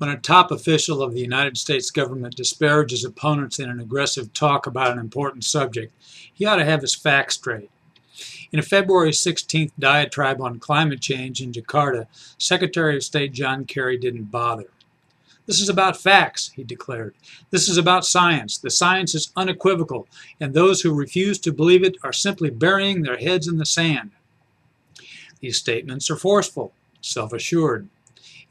When a top official of the United States government disparages opponents in an aggressive talk about an important subject, he ought to have his facts straight. In a February 16th diatribe on climate change in Jakarta, Secretary of State John Kerry didn't bother. "This is about facts," he declared. "This is about science. The science is unequivocal, and those who refuse to believe it are simply burying their heads in the sand." These statements are forceful, self-assured.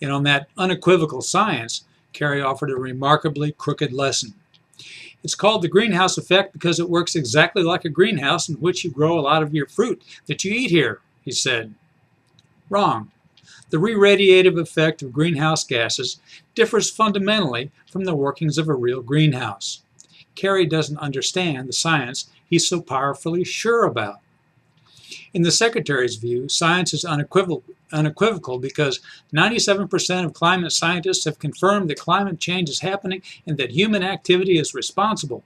And on that unequivocal science, Kerry offered a remarkably crooked lesson. "It's called the greenhouse effect because it works exactly like a greenhouse in which you grow a lot of your fruit that you eat here," he said. Wrong. The re-radiative effect of greenhouse gases differs fundamentally from the workings of a real greenhouse. Kerry doesn't understand the science he's so powerfully sure about. In the Secretary's view, science is unequivocal because 97% of climate scientists have confirmed that climate change is happening and that human activity is responsible.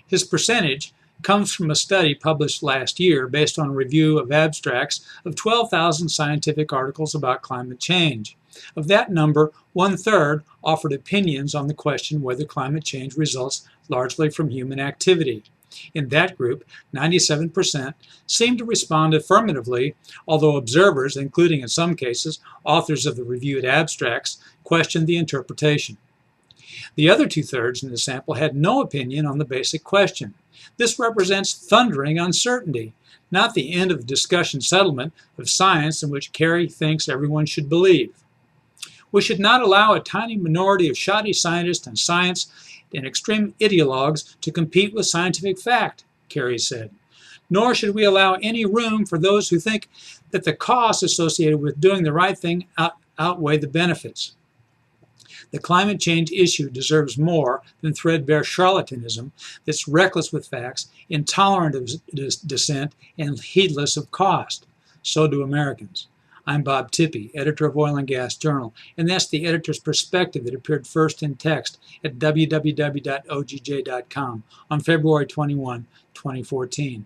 His percentage comes from a study published last year based on a review of abstracts of 12,000 scientific articles about climate change. Of that number, 1/3 offered opinions on the question whether climate change results largely from human activity. In that group, 97% seemed to respond affirmatively, although observers, including in some cases authors of the reviewed abstracts, questioned the interpretation. The other 2/3 in the sample had no opinion on the basic question. This represents thundering uncertainty, not the end of the discussion settlement of science in which Kerry thinks everyone should believe. "We should not allow a tiny minority of shoddy scientists and science and extreme ideologues to compete with scientific fact," Kerry said. "Nor should we allow any room for those who think that the costs associated with doing the right thing outweigh the benefits. The climate change issue deserves more than threadbare charlatanism that's reckless with facts, intolerant of dissent, and heedless of cost. So do Americans." I'm Bob Tippie, editor of Oil and Gas Journal, and that's the editor's perspective that appeared first in text at www.ogj.com on February 21, 2014.